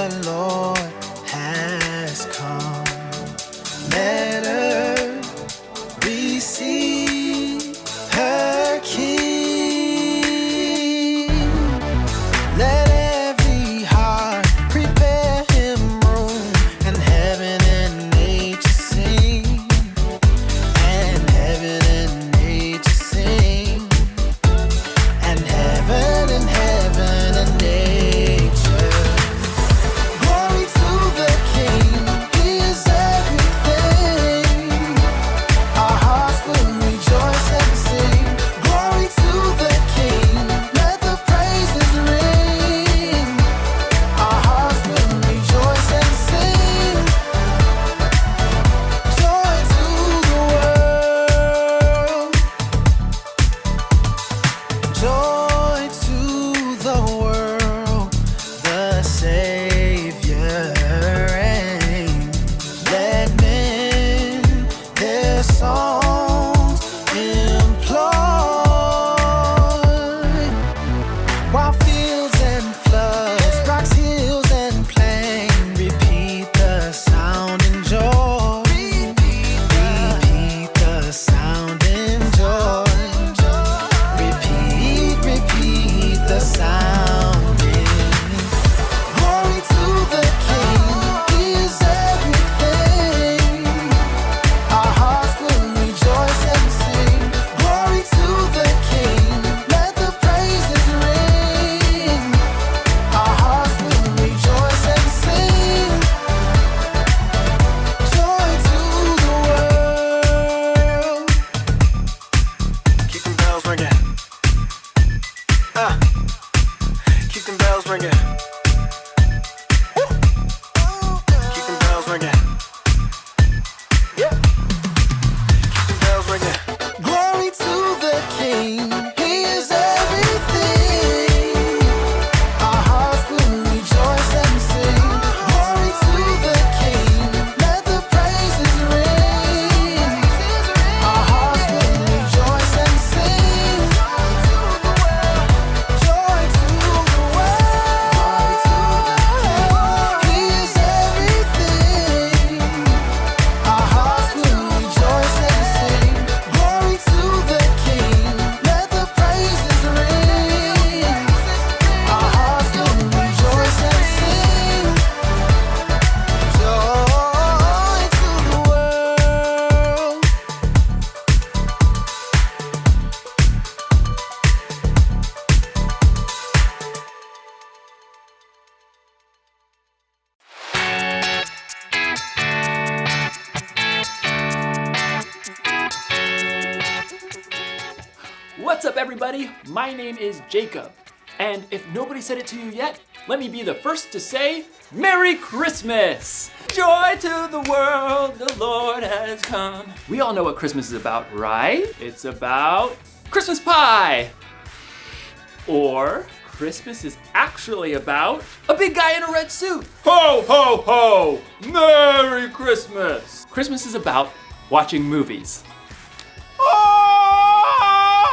the Lord has come. Let earth receive her King. Let every heart prepare him room, and heaven and nature sing, and heaven and nature sing, and heaven and heaven and nature. Glory to the King, he is everything. Our hearts will rejoice and sing. Glory to the King, let the praises ring. Our hearts will rejoice and sing. Joy to the world. Joy to the world. The Savior reigns. Let men their songs employ, while fields and floods, rocks, hills, and plain repeat the sound and joy. Repeat the sound and joy. Repeat the sound and glory to the King, he is everything. Our hearts will rejoice and sing. Glory to the King, let the praises ring. Our hearts will rejoice and sing. Joy to the world. Keep them bells ringing. Keep them bells ringing. Keep them bells ringing. Yeah. Keep them bells ringing. Glory to the King, he is everything. Our hearts will rejoice and sing. Glory to the King, let the praises ring. Our hearts will rejoice and sing. Joy to the world. He is everything. Our hearts will rejoice and sing. Glory to the King, let the praises ring. Our hearts will rejoice and sing. Joy to the world. What's up, everybody? My name is Jacob, and if nobody said it to you yet, let me be the first to say Merry Christmas! Joy to the world, the Lord has come. We all know what Christmas is about, right? It's about Christmas pie. Or Christmas is actually about a big guy in a red suit. Ho, ho, ho! Merry Christmas! Christmas is about watching movies.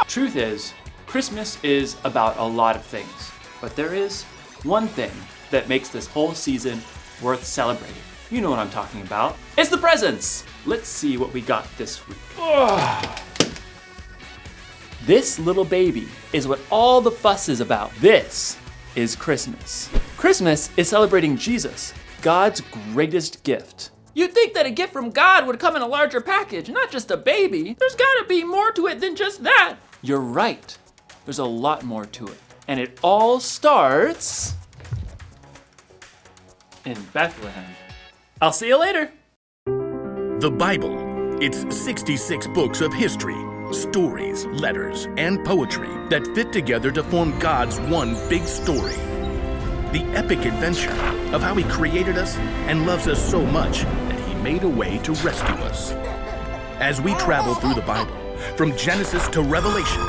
Truth is, Christmas is about a lot of things, but there is one thing that makes this whole season worth celebrating. You know what I'm talking about. It's the presents! Let's see what we got this week. This little baby is what all the fuss is about. This is Christmas. Christmas is celebrating Jesus, God's greatest gift. You'd think that a gift from God would come in a larger package, not just a baby. There's gotta be more to it than just that. You're right. There's a lot more to it. And it all starts in Bethlehem. I'll see you later. The Bible. It's 66 books of history, stories, letters, and poetry that fit together to form God's one big story. The epic adventure of how he created us and loves us so much that he made a way to rescue us. As we travel through the Bible, from Genesis to Revelation,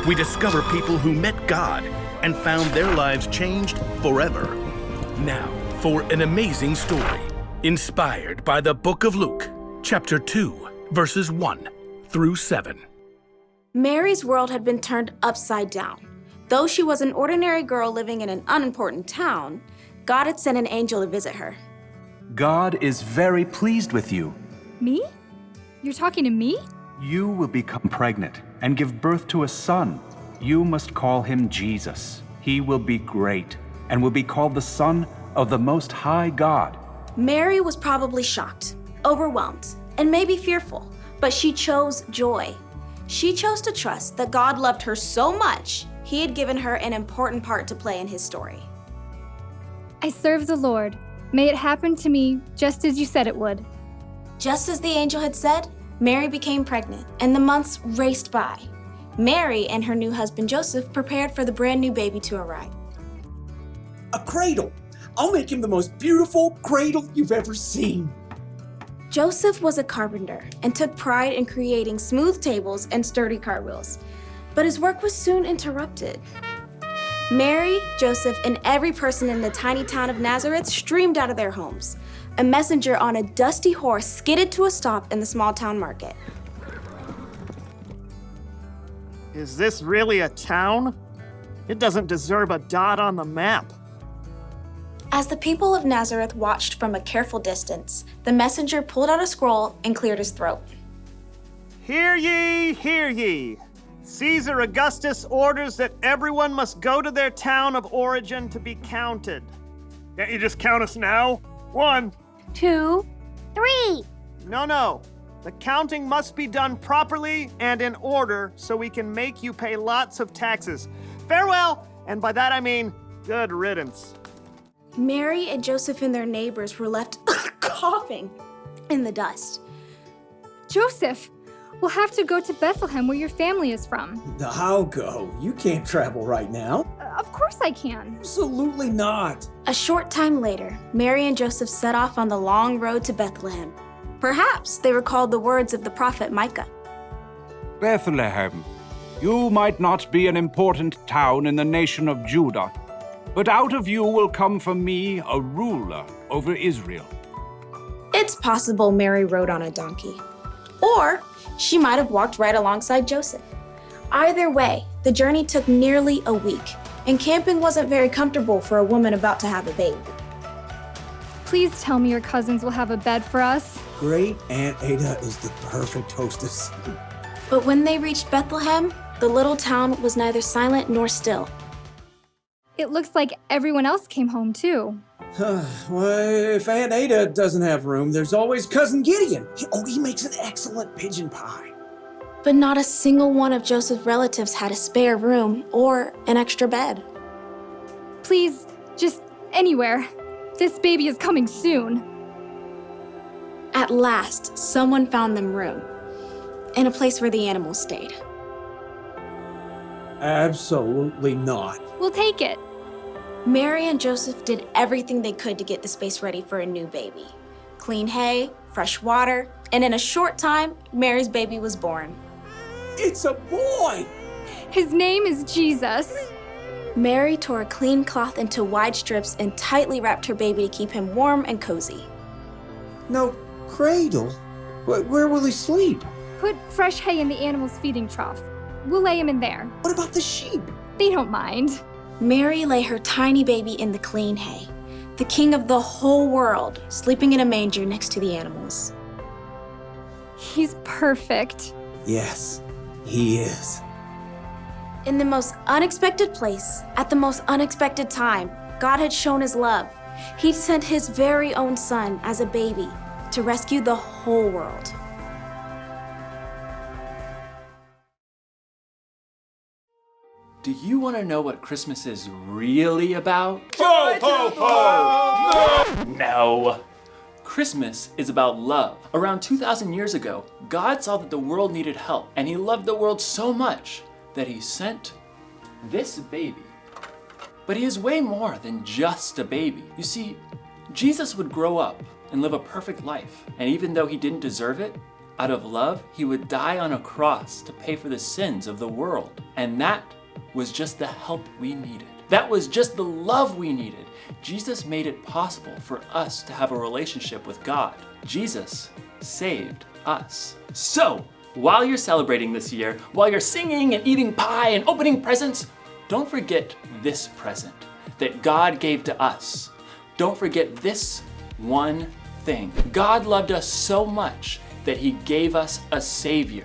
we discover people who met God and found their lives changed forever. Now, for an amazing story, inspired by the Book of Luke, chapter 2, verses 1 through 7. Mary's world had been turned upside down. Though she was an ordinary girl living in an unimportant town, God had sent an angel to visit her. God is very pleased with you. Me? You're talking to me? You will become pregnant and give birth to a son. You must call him Jesus. He will be great and will be called the Son of the Most High God. Mary was probably shocked, overwhelmed, and maybe fearful, but she chose joy. She chose to trust that God loved her so much, he had given her an important part to play in his story. I serve the Lord. May it happen to me just as you said it would. Just as the angel had said, Mary became pregnant, and the months raced by. Mary and her new husband Joseph prepared for the brand new baby to arrive. A cradle. I'll make him the most beautiful cradle you've ever seen. Joseph was a carpenter and took pride in creating smooth tables and sturdy cartwheels, but his work was soon interrupted. Mary, Joseph, and every person in the tiny town of Nazareth streamed out of their homes. A messenger on a dusty horse skidded to a stop in the small town market. Is this really a town? It doesn't deserve a dot on the map. As the people of Nazareth watched from a careful distance, the messenger pulled out a scroll and cleared his throat. Hear ye, hear ye. Caesar Augustus orders that everyone must go to their town of origin to be counted. Can't you just count us now? 1, 2, 3. No. The counting must be done properly and in order so we can make you pay lots of taxes. Farewell, and by that I mean good riddance. Mary and Joseph and their neighbors were left coughing in the dust. Joseph, we'll have to go to Bethlehem where your family is from. I'll go. You can't travel right now. Of course I can. Absolutely not. A short time later, Mary and Joseph set off on the long road to Bethlehem. Perhaps they recalled the words of the prophet Micah. Bethlehem, you might not be an important town in the nation of Judah, but out of you will come for me a ruler over Israel. It's possible Mary rode on a donkey. Or she might have walked right alongside Joseph. Either way, the journey took nearly a week, and camping wasn't very comfortable for a woman about to have a baby. Please tell me your cousins will have a bed for us. Great Aunt Ada is the perfect hostess. But when they reached Bethlehem, the little town was neither silent nor still. It looks like everyone else came home too. Well, if Aunt Ada doesn't have room, there's always Cousin Gideon. He makes an excellent pigeon pie. But not a single one of Joseph's relatives had a spare room or an extra bed. Please, just anywhere. This baby is coming soon. At last, someone found them room, in a place where the animals stayed. Absolutely not. We'll take it. Mary and Joseph did everything they could to get the space ready for a new baby. Clean hay, fresh water, and in a short time, Mary's baby was born. It's a boy! His name is Jesus. Mary tore a clean cloth into wide strips and tightly wrapped her baby to keep him warm and cozy. No cradle? Where will he sleep? Put fresh hay in the animal's feeding trough. We'll lay him in there. What about the sheep? They don't mind. Mary lay her tiny baby in the clean hay, the king of the whole world, sleeping in a manger next to the animals. He's perfect. Yes, he is. In the most unexpected place, at the most unexpected time, God had shown his love. He sent his very own son as a baby to rescue the whole world. Do you want to know what Christmas is really about? Ho, ho, ho! No! Christmas is about love. Around 2,000 years ago, God saw that the world needed help, and he loved the world so much that he sent this baby. But he is way more than just a baby. You see, Jesus would grow up and live a perfect life, and even though he didn't deserve it, out of love, he would die on a cross to pay for the sins of the world. And that was just the help we needed. That was just the love we needed. Jesus made it possible for us to have a relationship with God. Jesus saved us. So, while you're celebrating this year, while you're singing and eating pie and opening presents, don't forget this present that God gave to us. don't forget this one thing. God loved us so much that he gave us a savior.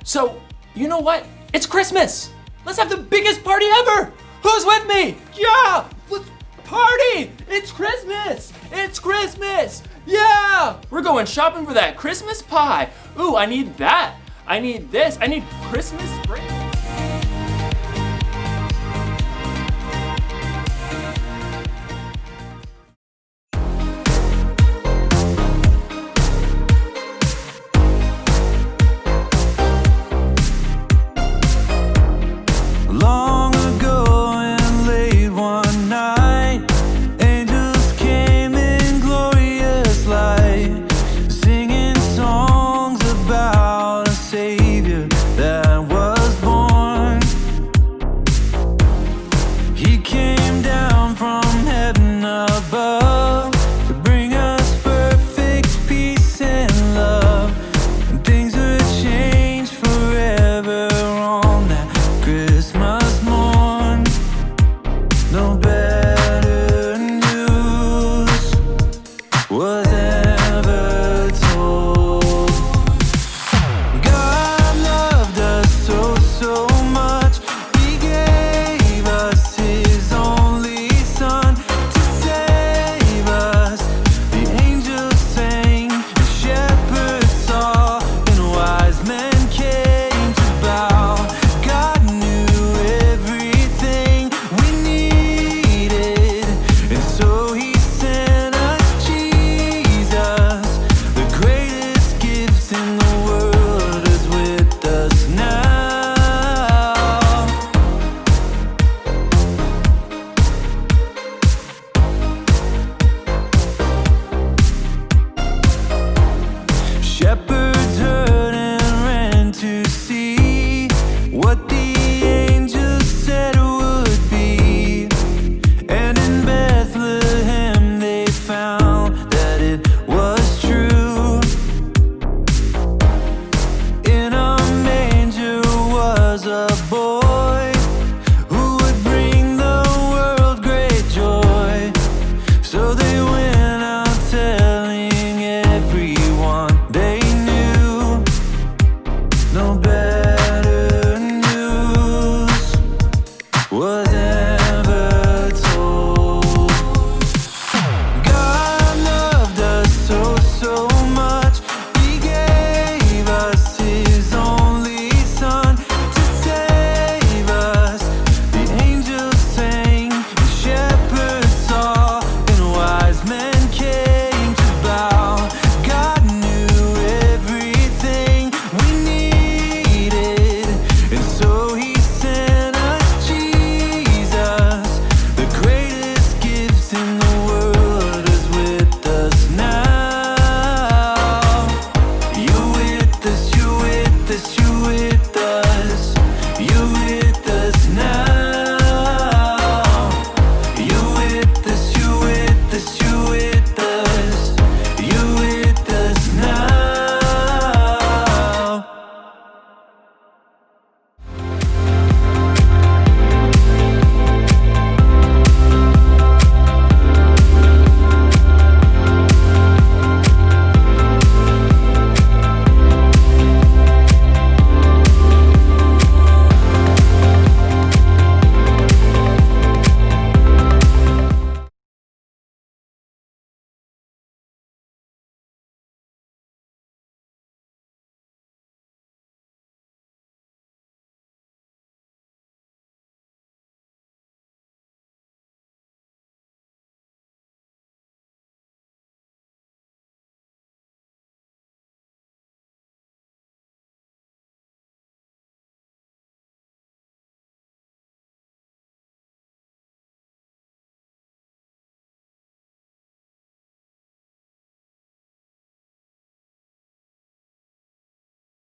So, you know what? It's Christmas. Let's have the biggest party ever. Who's with me? Yeah, let's party. It's Christmas. It's Christmas. Yeah, we're going shopping for that Christmas pie. Ooh, I need that. I need this. I need Christmas spring. Long ago and late one night, angels came in glorious light, singing songs about a Savior that was born. He came down from heaven above to bring us perfect peace and love, and things would change forever on that Christmas morn. No better news was ever told. God loved us so, so much. He gave us his only Son to save us. The angels sang, the shepherds saw, and wise men came to bow. God knew everything we needed, and so he sent us Jesus. The greatest gift in the world is with us now. Shepherds heard and ran to see what the angels said would be. And in Bethlehem they found that it was true. In a manger was a boy who would bring the world great joy. So they went out telling everyone they knew. No better news was ever told. God loved us so, so much. He gave us his only Son to save us. The angels sang, the shepherds saw, and wise men came to bow. God knew everything we needed, and so he sent us Jesus, the greatest gift in the